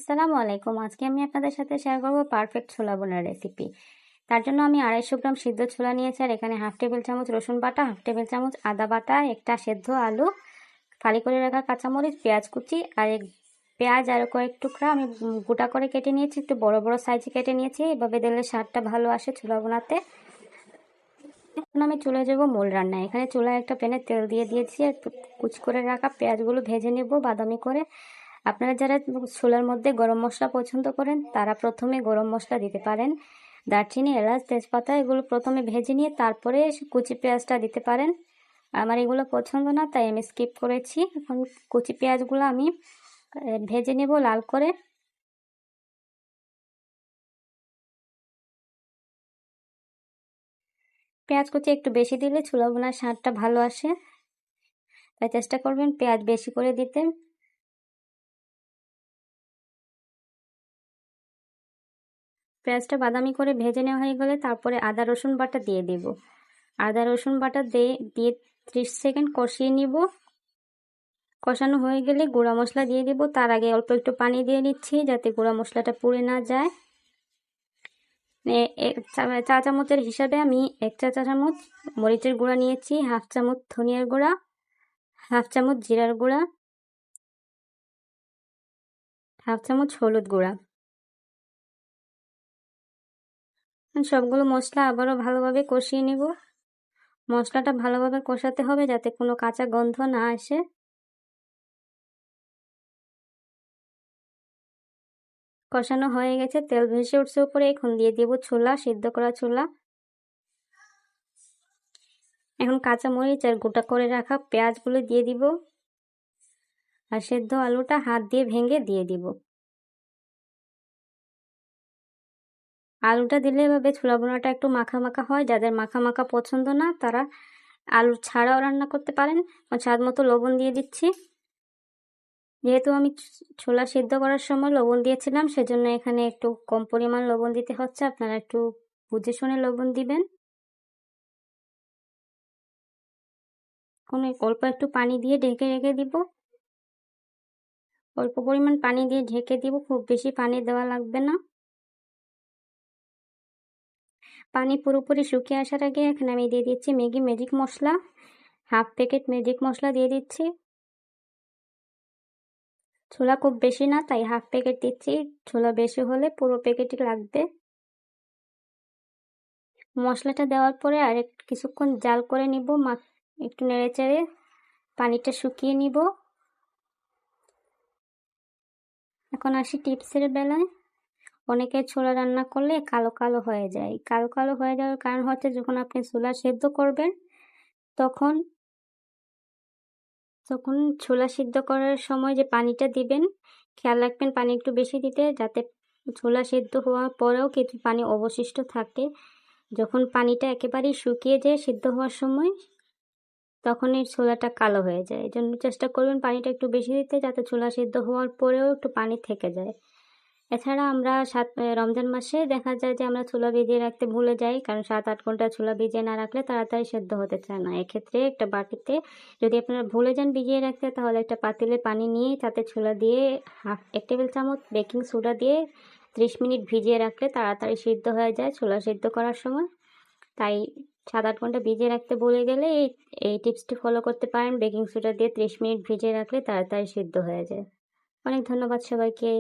আসসালামু আলাইকুম। আজকে আমি আপনাদের সাথে শেয়ার করব পারফেক্ট ছোলা বোনার রেসিপি। তার জন্য আমি 250 গ্রাম সিদ্ধ ছোলা নিয়েছি, আর এখানে হাফ টেবিল চামচ রসুন বাটা, হাফ টেবিল চামচ আদা বাটা, একটা সেদ্ধ আলু, ফালি করে রাখা কাঁচামরিচ, পেঁয়াজ কুচি আর পেঁয়াজ আর কয়েক টুকরা আমি গোটা করে কেটে নিয়েছি, একটু বড় বড় সাইজে কেটে নিয়েছি। এভাবে দিলে স্বাদটা ভালো আসে ছোলা বোনাতে। এখন আমি চলে যাব মূল রান্নায়। এখানে চুলায় একটা প্যানে তেল দিয়ে দিয়েছি, আর কুচি করে রাখা পেঁয়াজগুলো ভেজে নেব বাদামি করে। আপনারা যারা ছোলার মধ্যে গরম মশলা পছন্দ করেন তারা প্রথমে গরম মশলা দিতে পারেন। দারচিনি, এলাচ, তেজপাতা এগুলো প্রথমে ভেজে নিয়ে তারপরে কুচি পেঁয়াজটা দিতে পারেন। আমার এগুলো পছন্দ না, তাই আমি স্কিপ করেছি। এখন কুচি পেঁয়াজগুলো আমি ভেজে নেব লাল করে। পেঁয়াজ কুচি একটু বেশি দিলে ছোলা বোনার স্বাদটা ভালো আসে, তাই চেষ্টা করবেন পেঁয়াজ বেশি করে দিতে। পেঁয়াজটা বাদামি করে ভেজে নেওয়া হয়ে গেলে তারপরে আদা রসুন বাটা দিয়ে দিব। আদা রসুন বাটা দিয়ে 30 সেকেন্ড কষিয়ে নিব। কষানো হয়ে গেলে গুঁড়া মশলা দিয়ে দিব। তার আগে অল্প একটু পানি দিয়ে নিচ্ছি যাতে গুঁড়া মশলাটা পুড়ে না যায়। চা চামচের হিসাবে আমি 1 চা চামচ মরিচের গুঁড়া নিয়েছি, হাফ চামচ ধনিয়ার গুঁড়া, হাফ চামচ জিরার গুঁড়া, হাফ চামচ হলুদ গুঁড়া। সবগুলো মশলা আবারও ভালোভাবে কষিয়ে নেব। মশলাটা ভালোভাবে কষাতে হবে যাতে কোনো কাঁচা গন্ধ না আসে। কষানো হয়ে গেছে, তেল ভেসে উঠছে উপরে। এখন দিয়ে দেব ছোলা, সিদ্ধ করা ছোলা। এখন কাঁচা মরিচ আর গোটা করে রাখা পেঁয়াজগুলো দিয়ে দিব, আর সেদ্ধ আলুটা হাত দিয়ে ভেঙে দিয়ে দিব। আলুটা দিলে এভাবে ছোলা বোনাটা একটু মাখা মাখা হয়। যাদের মাখা মাখা পছন্দ না তারা আলু ছাড়াও রান্না করতে পারেন। স্বাদ মতো লবণ দিয়ে দিচ্ছি। যেহেতু আমি ছোলা সিদ্ধ করার সময় লবণ দিয়েছিলাম, সেজন্য এখানে একটু কম পরিমাণ লবণ দিতে হচ্ছে। আপনারা একটু বুঝে শুনে লবণ দিবেন। অল্প একটু পানি দিয়ে ঢেকে রেখে দিব। অল্প পরিমাণ পানি দিয়ে ঢেকে দিব, খুব বেশি পানি দেওয়া লাগবে না। পানি পুরোপুরি শুকিয়ে আসার আগে এখানে আমি দিয়ে দিচ্ছি ম্যাগি ম্যাজিক মশলা, হাফ প্যাকেট ম্যাজিক মশলা দিয়ে দিচ্ছি। ছোলা খুব বেশি না, তাই হাফ প্যাকেট দিচ্ছি। ছোলা বেশি হলে পুরো প্যাকেটই লাগবে। মশলাটা দেওয়ার পরে আর কিছুক্ষণ জাল করে নিব, একটু নেড়ে চেড়ে পানিটা শুকিয়ে নিব। এখন আসি টিপসের বেলায়। অনেকে ছোলা রান্না করলে কালো কালো হয়ে যায়। কালো কালো হয়ে যাওয়ার কারণ হচ্ছে যখন আপনি ছোলা সেদ্ধ করবেন তখন তখন ছোলা সিদ্ধ করার সময় যে পানিটা দিবেন খেয়াল রাখবেন পানি একটু বেশি দিতে, যাতে ছোলা সিদ্ধ হওয়ার পরেও কিছু পানি অবশিষ্ট থাকে। যখন পানিটা একেবারেই শুকিয়ে যায় সিদ্ধ হওয়ার সময়, তখন এই ছোলাটা কালো হয়ে যায়। এই জন্য চেষ্টা করবেন পানিটা একটু বেশি দিতে, যাতে ছোলা সিদ্ধ হওয়ার পরেও একটু পানি থেকে যায়। এছাড়া আমরা রমজান মাসে দেখা যায় যে আমরা ছোলা ভিজিয়ে রাখতে ভুলে যাই, কারণ 7-8 ঘন্টা ছোলা ভিজিয়ে না রাখলে তাড়াতাড়ি সেদ্ধ হতে চায় না। এক্ষেত্রে একটা বাটিতে যদি আপনারা ভুলে যান ভিজিয়ে রাখতে, তাহলে একটা পাতিলে পানি নিয়ে তাতে ছোলা দিয়ে 1 টেবিল চামচ বেকিং সোডা দিয়ে 30 মিনিট ভিজিয়ে রাখলে তাড়াতাড়ি সিদ্ধ হয়ে যায় ছোলা সিদ্ধ করার সময়। তাই 7-8 ঘন্টা ভিজিয়ে রাখতে ভুলে গেলে এই টিপসটি ফলো করতে পারেন। বেকিং সোডা দিয়ে 30 মিনিট ভিজিয়ে রাখলে তাড়াতাড়ি সিদ্ধ হয়ে যায়। অনেক ধন্যবাদ সবাইকে।